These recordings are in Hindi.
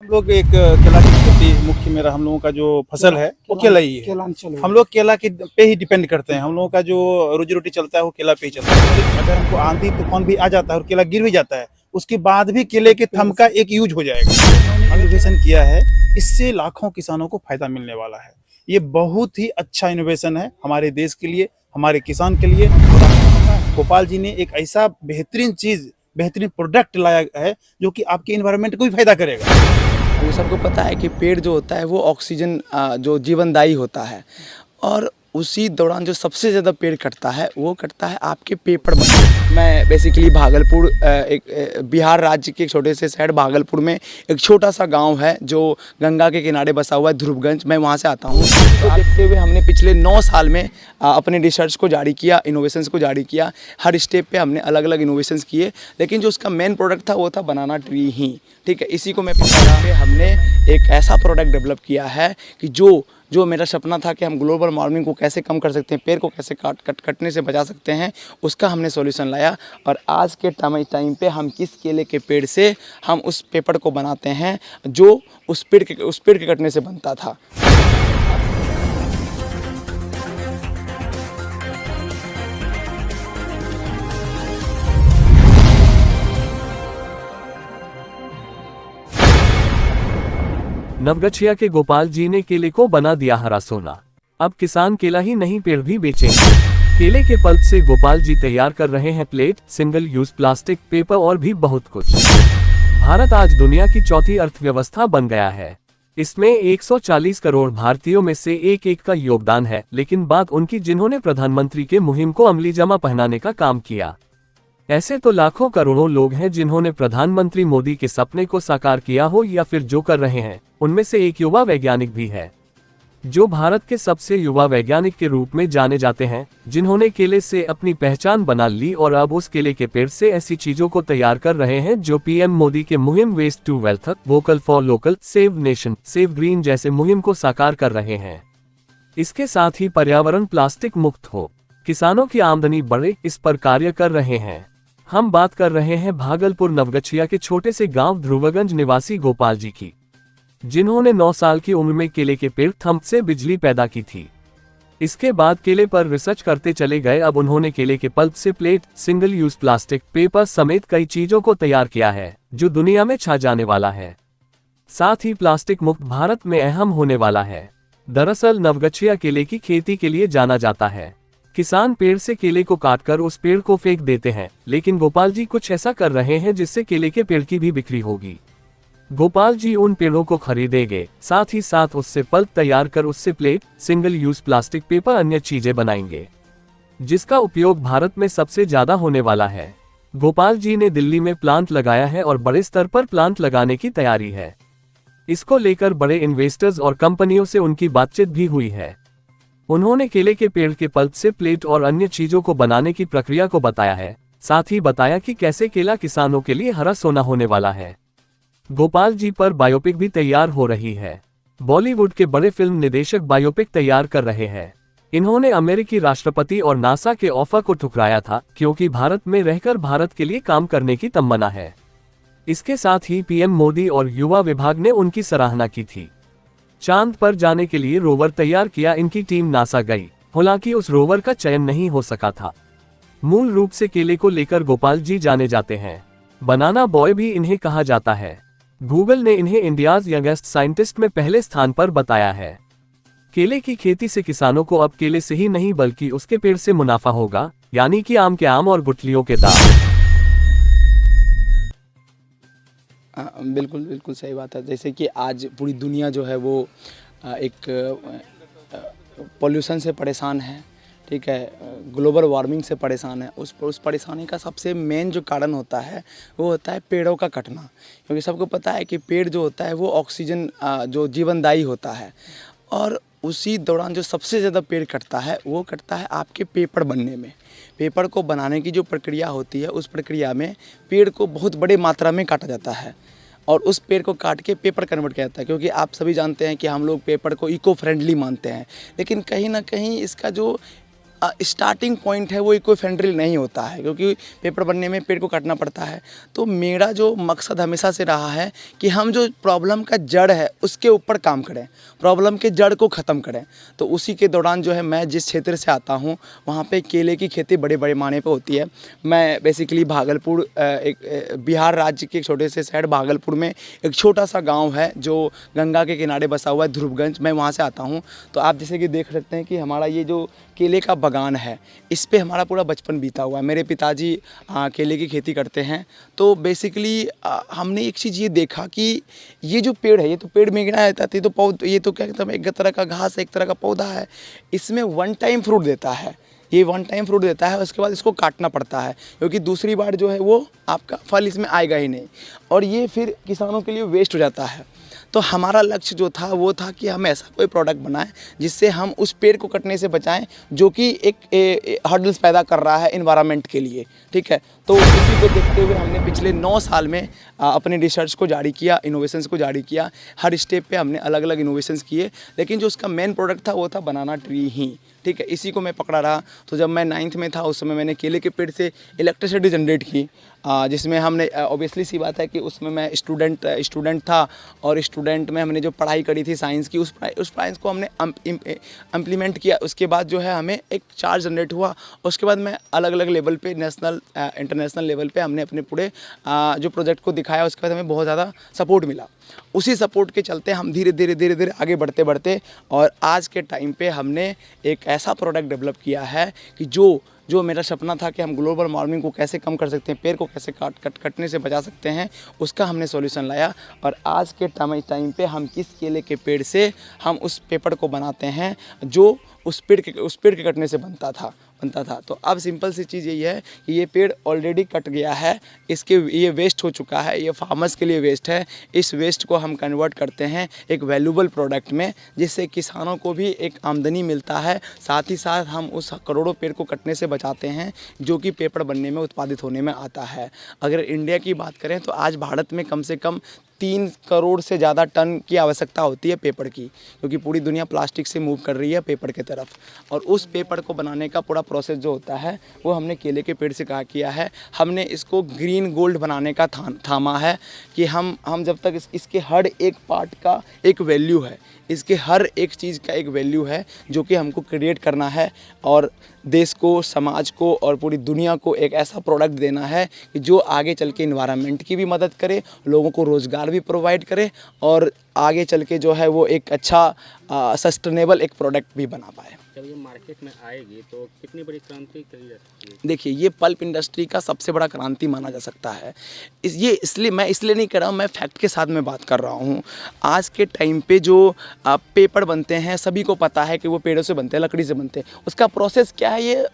हम लोग एक केला की खेती मुख्य मेरा हम लोगों का जो फसल है वो केला ही है। हम लोग केला के पे ही डिपेंड करते हैं। हम लोगों का जो रोजी रोटी चलता है वो केला पे ही चलता है। अगर हमको आंधी तूफान भी आ जाता है और केला गिर भी जाता है, उसके बाद भी केले के थंब का एक यूज हो जाएगा। इनोवेशन किया है, इससे लाखों किसानों को फायदा मिलने वाला है। ये बहुत ही अच्छा इनोवेशन है हमारे देश के लिए, हमारे किसान के लिए। गोपाल जी ने एक ऐसा बेहतरीन प्रोडक्ट लाया है जो कि आपके इन्वायरमेंट को भी फायदा करेगा। वो सबको पता है कि पेड़ जो होता है वो ऑक्सीजन जो जीवनदायी होता है, और उसी दौरान जो सबसे ज़्यादा पेड़ कटता है वो कटता है आपके पेपर बनने। मैं बेसिकली भागलपुर बिहार राज्य के एक छोटे से शहर भागलपुर में एक छोटा सा गांव है जो गंगा के किनारे बसा हुआ है, ध्रुवगंज। मैं वहां से आता हूं। तो देखते हुए हमने पिछले 9 साल में अपने रिसर्च को जारी किया, इनोवेशंस को जारी किया। हर स्टेप पे हमने अलग अलग इनोवेशंस किए, लेकिन जो उसका मेन प्रोडक्ट था वो था बनाना ट्री ही। ठीक है, इसी को मैं पकड़ा के हमने एक ऐसा प्रोडक्ट डेवलप किया है कि जो मेरा सपना था कि हम ग्लोबल वार्मिंग को कैसे कम कर सकते हैं, पेड़ को कैसे कटने से बचा सकते हैं, उसका हमने सॉल्यूशन लाया। और आज के टाइम पे हम किस केले के पेड़ से हम उस पेपर को बनाते हैं जो उस पेड़ के कटने से बनता था। नवगछिया के गोपाल जी ने केले को बना दिया हरा सोना। अब किसान केला ही नहीं पेड़ भी बेचेंगे। केले के पल्प से गोपाल जी तैयार कर रहे हैं plate, single use plastic, paper और भी बहुत कुछ। भारत आज दुनिया की चौथी अर्थव्यवस्था बन गया है। इसमें 140 करोड़ भारतीयों में से एक का योगदान है, लेकिन बात उनकी जिन्होंने प्रधानमंत्री के मुहिम को अमली जामा पहनाने का काम किया। ऐसे तो लाखों करोड़ों लोग हैं जिन्होंने प्रधानमंत्री मोदी के सपने को साकार किया हो या फिर जो कर रहे हैं। उनमें से एक युवा वैज्ञानिक भी है जो भारत के सबसे युवा वैज्ञानिक के रूप में जाने जाते हैं, जिन्होंने केले से अपनी पहचान बना ली और अब उस केले के पेड़ से ऐसी चीजों को तैयार कर रहे हैं जो पीएम मोदी के मुहिम waste to wealth, vocal for local, save nation, save green जैसे मुहिम को साकार कर रहे हैं। इसके साथ ही पर्यावरण प्लास्टिक मुक्त हो, किसानों की आमदनी बढ़े, इस पर कार्य कर रहे हैं। हम बात कर रहे हैं भागलपुर नवगछिया के छोटे से गांव ध्रुवगंज निवासी गोपाल जी की, जिन्होंने 9 साल की उम्र में केले के पेड़ थंब से बिजली पैदा की थी। इसके बाद केले पर रिसर्च करते चले गए। अब उन्होंने केले के पल्प से plate, single use plastic, paper समेत कई चीजों को तैयार किया है जो दुनिया में छा जाने वाला है। साथ ही प्लास्टिक मुक्त भारत में अहम होने वाला है। दरअसल नवगछिया केले की खेती के लिए जाना जाता है। किसान पेड़ से केले को काटकर उस पेड़ को फेंक देते हैं, लेकिन गोपाल जी कुछ ऐसा कर रहे हैं जिससे केले के पेड़ की भी बिक्री होगी। गोपाल जी उन पेड़ों को खरीदेंगे, साथ ही साथ उससे पल्प तैयार कर उससे plate, single use plastic, paper, अन्य चीजें बनाएंगे, जिसका उपयोग भारत में सबसे ज्यादा होने वाला है। गोपाल जी ने दिल्ली में प्लांट लगाया है और बड़े स्तर पर प्लांट लगाने की तैयारी है। इसको लेकर बड़े इन्वेस्टर्स और कंपनियों से उनकी बातचीत भी हुई है। उन्होंने केले के पेड़ के पल्प से प्लेट और अन्य चीजों को बनाने की प्रक्रिया को बताया है। साथ ही बताया कि कैसे केला किसानों के लिए हरा सोना होने वाला है। गोपाल जी पर बायोपिक भी तैयार हो रही है। बॉलीवुड के बड़े फिल्म निदेशक बायोपिक तैयार कर रहे हैं। इन्होंने अमेरिकी राष्ट्रपति और नासा के ऑफर को ठुकराया था, क्योंकि भारत में रहकर भारत के लिए काम करने की तमन्ना है। इसके साथ ही पीएम मोदी और युवा विभाग ने उनकी सराहना की थी। चांद पर जाने के लिए रोवर तैयार किया इनकी टीम नासा गई, हालांकि उस रोवर का चयन नहीं हो सका था। मूल रूप से केले को लेकर गोपाल जी जाने जाते हैं। बनाना बॉय भी इन्हें कहा जाता है। गूगल ने इन्हें इंडियाज यंगेस्ट साइंटिस्ट में पहले स्थान पर बताया है। केले की खेती से किसानों को अब केले से ही नहीं बल्कि उसके पेड़ से मुनाफा होगा, यानी कि आम के आम और गुठलियों के दाम। बिल्कुल बिल्कुल सही बात है। जैसे कि आज पूरी दुनिया जो है वो एक पोल्यूशन से परेशान है, ठीक है, ग्लोबल वार्मिंग से परेशान है। उस परेशानी का सबसे मेन जो कारण होता है वो होता है पेड़ों का कटना। क्योंकि सबको पता है कि पेड़ जो होता है वो ऑक्सीजन जो जीवनदायी होता है, और उसी दौरान जो सबसे ज़्यादा पेड़ कटता है वो कटता है आपके पेपर बनने में। पेपर को बनाने की जो प्रक्रिया होती है, उस प्रक्रिया में पेड़ को बहुत बड़े मात्रा में काटा जाता है और उस पेड़ को काट के पेपर कन्वर्ट किया जाता है। क्योंकि आप सभी जानते हैं कि हम लोग पेपर को इको फ्रेंडली मानते हैं, लेकिन कहीं ना कहीं इसका जो स्टार्टिंग पॉइंट है वो इको फ्रेंडली नहीं होता है, क्योंकि पेपर बनने में पेड़ को काटना पड़ता है। तो मेरा जो मकसद हमेशा से रहा है कि हम जो प्रॉब्लम का जड़ है उसके ऊपर काम करें, प्रॉब्लम के जड़ को ख़त्म करें। तो उसी के दौरान जो है मैं जिस क्षेत्र से आता हूँ वहाँ पे केले की खेती बड़े बड़े माने पे होती है। मैं बेसिकली भागलपुर, एक बिहार राज्य के एक छोटे से शहर भागलपुर में एक छोटा सा गाँव है जो गंगा के किनारे बसा हुआ है, ध्रुवगंज, मैं वहाँ से आता हूँ। तो आप जैसे कि देख सकते हैं कि हमारा ये जो केले का बागान है इस पे हमारा पूरा बचपन बीता हुआ है। मेरे पिताजी केले की खेती करते हैं। तो बेसिकली हमने एक चीज़ ये देखा कि ये जो पेड़ है, ये तो पेड़ में गिना जाता है, तो ये तो क्या कहते हैं, एक तरह का घास है, एक तरह का पौधा है। इसमें वन टाइम फ्रूट देता है, ये वन टाइम फ्रूट देता है। उसके बाद इसको काटना पड़ता है, क्योंकि दूसरी बार जो है वो आपका फल इसमें आएगा ही नहीं, और ये फिर किसानों के लिए वेस्ट हो जाता है। तो हमारा लक्ष्य जो था वो था कि हम ऐसा कोई प्रोडक्ट बनाएं जिससे हम उस पेड़ को कटने से बचाएं जो कि एक हर्डल्स पैदा कर रहा है एनवायरनमेंट के लिए, ठीक है। तो इसी को देखते हुए हमने पिछले 9 साल में अपने रिसर्च को जारी किया, इनोवेशंस को जारी किया। हर स्टेप पे हमने अलग अलग इनोवेशंस किए, लेकिन जो उसका मेन प्रोडक्ट था वो था बनाना ट्री ही, ठीक है। इसी को मैं पकड़ा रहा। तो जब मैं 9th में था उस समय मैंने केले के पेड़ से इलेक्ट्रिसिटी जनरेट की, जिसमें हमने ऑब्वियसली सी बात है कि उसमें मैं स्टूडेंट था, और स्टूडेंट में हमने जो पढ़ाई करी थी साइंस की, उस साइंस को हमने इम्प्लीमेंट किया। उसके बाद जो है हमें एक चार्ज जनरेट हुआ। उसके बाद मैं अलग अलग लेवल पे, नेशनल इंटरनेशनल लेवल पे हमने अपने पूरे जो प्रोजेक्ट को दिखाया। उसके बाद हमें बहुत ज़्यादा सपोर्ट मिला। उसी सपोर्ट के चलते हम धीरे धीरे आगे बढ़ते और आज के टाइम पे हमने एक ऐसा प्रोडक्ट डेवलप किया है कि जो मेरा सपना था कि हम ग्लोबल वार्मिंग को कैसे कम कर सकते हैं, पेड़ को कैसे कटने से बचा सकते हैं, उसका हमने सॉल्यूशन लाया। और आज के टाइम पे हम किस केले के पेड़ से हम उस पेपर को बनाते हैं जो उस पेड़ के कटने से बनता था। तो अब सिंपल सी चीज़ यही है कि ये पेड़ ऑलरेडी कट गया है, ये वेस्ट हो चुका है, ये फार्मर्स के लिए वेस्ट है। इस वेस्ट को हम कन्वर्ट करते हैं एक वैल्यूबल प्रोडक्ट में, जिससे किसानों को भी एक आमदनी मिलता है। साथ ही साथ हम उस करोड़ों पेड़ को कटने से बचाते हैं जो कि पेपर बनने में, उत्पादित होने में आता है। अगर इंडिया की बात करें तो आज भारत में कम से कम 3 करोड़ से ज़्यादा टन की आवश्यकता होती है पेपर की, क्योंकि पूरी दुनिया प्लास्टिक से मूव कर रही है पेपर की तरफ। और उस पेपर को बनाने का पूरा प्रोसेस जो होता है वो हमने केले के पेड़ से किया है। हमने इसको ग्रीन गोल्ड बनाने का थामा है कि हम जब तक इसके हर एक पार्ट का एक वैल्यू है, इसके हर एक चीज़ का एक वैल्यू है जो कि हमको क्रिएट करना है, और देश को, समाज को और पूरी दुनिया को एक ऐसा प्रोडक्ट देना है कि जो आगे चल के इन्वायरमेंट की भी मदद करे, लोगों को रोज़गार भी प्रोवाइड करे, और आगे चल के जो है वो एक अच्छा सस्टेनेबल एक प्रोडक्ट भी बना पाए। जब ये मार्केट में आएगी तो कितनी बड़ी क्रांति करी जा सकती है? देखिए, ये पल्प इंडस्ट्री का सबसे बड़ा क्रांति माना जा सकता है। मैं इसलिए नहीं कर रहा हूँ, मैं फैक्ट के साथ में बात कर रहा हूँ। आज के टाइम पे जो पेपर बनते हैं सभी को पता है कि वो पेड़ों से बनते हैं, लकड़ी से बनते हैं। उसका प्रोसेस क्या है ये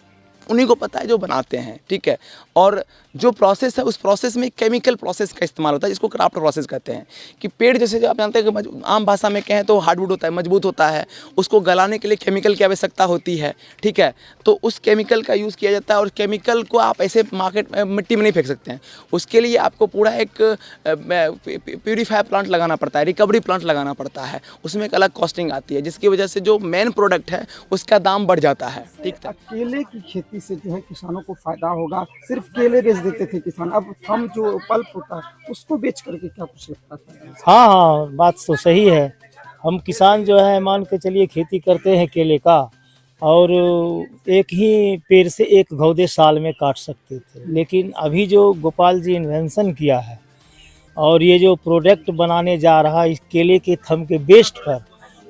उन्हीं को पता है जो बनाते हैं, ठीक है। और जो प्रोसेस है उस प्रोसेस में केमिकल प्रोसेस का इस्तेमाल होता है, जिसको क्राफ्ट प्रोसेस कहते हैं। कि पेड़ जैसे जो आप जानते हैं कि आम भाषा में कहें तो हार्डवुड होता है, मजबूत होता है, उसको गलाने के लिए केमिकल की आवश्यकता होती है, ठीक है। तो उस केमिकल का यूज़ किया जाता है, और केमिकल को आप ऐसे मार्केट में मिट्टी में नहीं फेंक सकते हैं। उसके लिए आपको पूरा एक प्यूरीफायर प्लांट लगाना पड़ता है, रिकवरी प्लांट लगाना पड़ता है, उसमें एक अलग कॉस्टिंग आती है, जिसकी वजह से जो मेन प्रोडक्ट है उसका दाम बढ़ जाता है, ठीक है। केले की खेती से जो है किसानों को फायदा होगा। सिर्फ केले बेच देते थे किसान, अब हम जो पल्प होता है उसको बेच करके क्या कुछ लगता था? हाँ, बात तो सही है। हम किसान जो है मान के चलिए खेती करते हैं केले का, और एक ही पेड़ से एक घौदे साल में काट सकते थे। लेकिन अभी जो गोपाल जी इन्वेंशन किया है और ये जो प्रोडक्ट बनाने जा रहा है इस केले के थम के बेस्ट पर,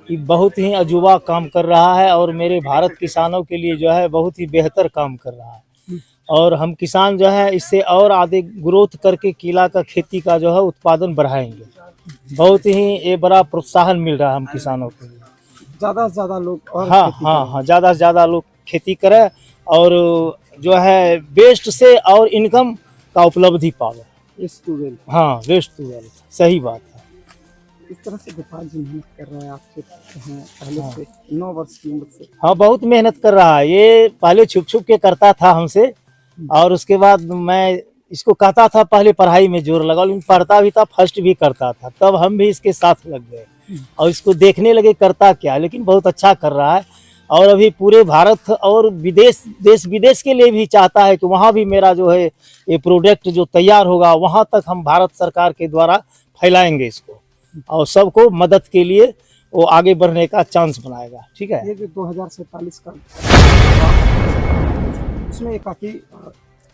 ये बहुत ही अजूबा काम कर रहा है, और मेरे भारत किसानों के लिए जो है बहुत ही बेहतर काम कर रहा है। और हम किसान जो है इससे और आगे ग्रोथ करके केला का खेती का जो है उत्पादन बढ़ाएंगे। बहुत ही ये बड़ा प्रोत्साहन मिल रहा है हम किसानों के लिए। ज़्यादा से ज़्यादा लोग और हाँ, ज़्यादा से ज़्यादा लोग खेती करें, और जो है बेस्ट से और इनकम का उपलब्धि पावे। हाँ, वेस्ट टू वेल्थ, सही बात है। इस तरह से गोपाल जी मेहनत कर रहे हैं आपसे पहले से 9 वर्ष की उम्र से। हाँ, बहुत मेहनत कर रहा है। ये पहले छुप छुप के करता था हमसे, और उसके बाद मैं इसको कहता था पहले पढ़ाई में जोर लगा, लेकिन पढ़ता भी था, फर्स्ट भी करता था। तब हम भी इसके साथ लग गए और इसको देखने लगे करता क्या, लेकिन बहुत अच्छा कर रहा है। और अभी पूरे भारत और देश विदेश के लिए भी चाहता है कि वहाँ भी मेरा जो है ये प्रोडक्ट जो तैयार होगा वहाँ तक हम भारत सरकार के द्वारा फैलाएंगे इसको, और सबको मदद के लिए वो आगे बढ़ने का चांस बनाएगा। ठीक है, ये जो 2047 का उसमें ये काफी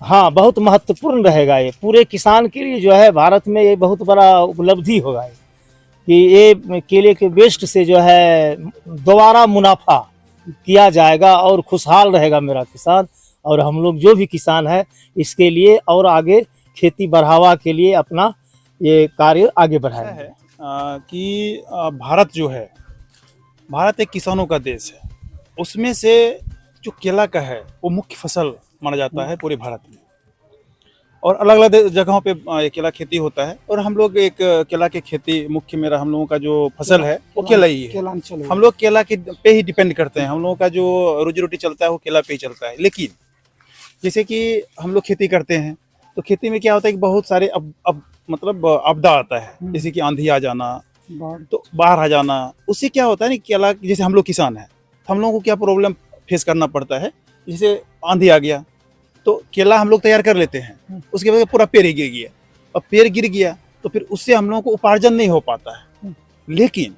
हाँ बहुत महत्वपूर्ण रहेगा। ये पूरे किसान के लिए जो है भारत में ये बहुत बड़ा उपलब्धि होगा कि ये केले के वेस्ट से जो है दोबारा मुनाफा किया जाएगा और खुशहाल रहेगा मेरा किसान, और हम लोग जो भी किसान है इसके लिए और आगे खेती बढ़ावा के लिए अपना ये कार्य आगे बढ़ाएंगे। है कि भारत जो है, भारत एक किसानों का देश है। उसमें से जो केला का है वो मुख्य फसल माना जाता है पूरे भारत में, और अलग अलग जगहों पे केला खेती होता है। और हम लोग एक केला की खेती मुख्य मेरा हम लोगों का जो फसल है वो केला ही है। हम लोग केला के पे ही डिपेंड करते हैं। हम लोगों का जो रोजी रोटी चलता है वो केला पे ही चलता है। लेकिन जैसे कि हम लोग खेती करते हैं तो खेती में क्या होता है कि बहुत सारे मतलब आपदा आता है, जैसे कि आंधी आ जाना, तो बाढ़ आ जाना। उससे क्या होता है ना, केला जैसे हम लोग किसान हैं, हम लोगों को क्या प्रॉब्लम फेस करना पड़ता है। जैसे आंधी आ गया तो केला हम लोग तैयार कर लेते हैं, उसके बाद पूरा पेड़ ही गिर गया, और पेड़ गिर गया तो फिर उससे हम लोगों को उपार्जन नहीं हो पाता है। लेकिन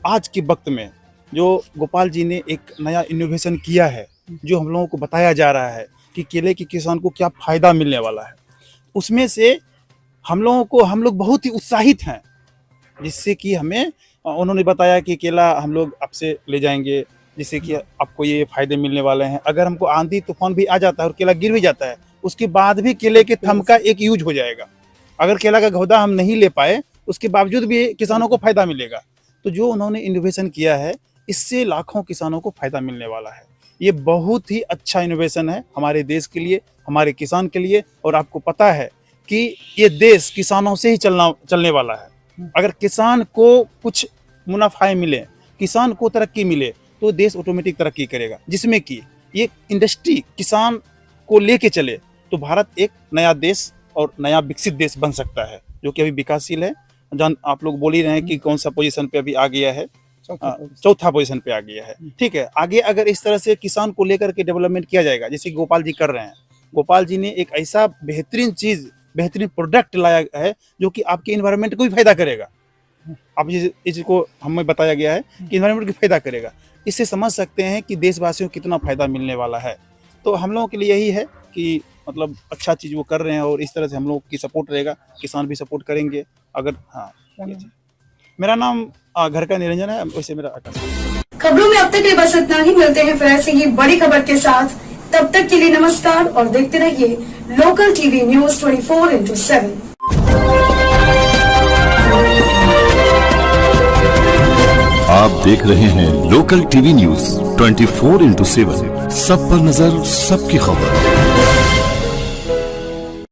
आज के वक्त में जो गोपाल जी ने एक नया इनोवेशन किया है, जो हम लोगों को बताया जा रहा है कि केले के किसान को क्या फ़ायदा मिलने वाला है, उसमें से हम लोग बहुत ही उत्साहित हैं। जिससे कि हमें उन्होंने बताया कि केला हम लोग आपसे ले जाएंगे, जिससे कि आपको ये फ़ायदे मिलने वाले हैं। अगर हमको आंधी तूफान भी आ जाता है और केला गिर भी जाता है, उसके बाद भी केले के थम का एक यूज हो जाएगा। अगर केला का घौदा हम नहीं ले पाए, उसके बावजूद भी किसानों को फ़ायदा मिलेगा। तो जो उन्होंने इनोवेशन किया है, इससे लाखों किसानों को फ़ायदा मिलने वाला है। ये बहुत ही अच्छा इनोवेशन है हमारे देश के लिए, हमारे किसान के लिए। और आपको पता है कि ये देश किसानों से ही चलने वाला है। अगर किसान को कुछ मुनाफा मिले, किसान को तरक्की मिले, तो देश ऑटोमेटिक तरक्की करेगा। जिसमें कि ये इंडस्ट्री किसान को लेके चले तो भारत एक नया देश और नया विकसित देश बन सकता है, जो कि अभी विकासशील है। आप लोग बोल ही रहे हैं कि कौन सा पोजीशन पे अभी आ गया है, चौथा पोजीशन पे आ गया है। ठीक है, आगे अगर इस तरह से किसान को लेकर के डेवलपमेंट किया जाएगा, जैसे गोपाल जी कर रहे हैं। गोपाल जी ने एक ऐसा बेहतरीन प्रोडक्ट लाया है जो कि आपके इन्वायरमेंट को भी फायदा करेगा। आप इस चीज को हमें बताया गया है कि इन्वायरमेंट को फायदा करेगा। इससे समझ सकते हैं कि देशवासियों को कितना फायदा मिलने वाला है। तो हम लोगों के लिए यही है कि मतलब अच्छा चीज वो कर रहे हैं, और इस तरह से हम लोग की सपोर्ट रहेगा, किसान भी सपोर्ट करेंगे। अगर हाँ, मेरा नाम घर का निरंजन है, वैसे मेरा आकाश। खबरों में अब तक बस इतना ही। मिलते हैं फिर ऐसे ही बड़ी खबर के साथ। तब तक के लिए नमस्कार और देखते रहिए लोकल टीवी न्यूज 24/7। आप देख रहे हैं लोकल टीवी न्यूज 24/7। सब पर नजर, सबकी खबर।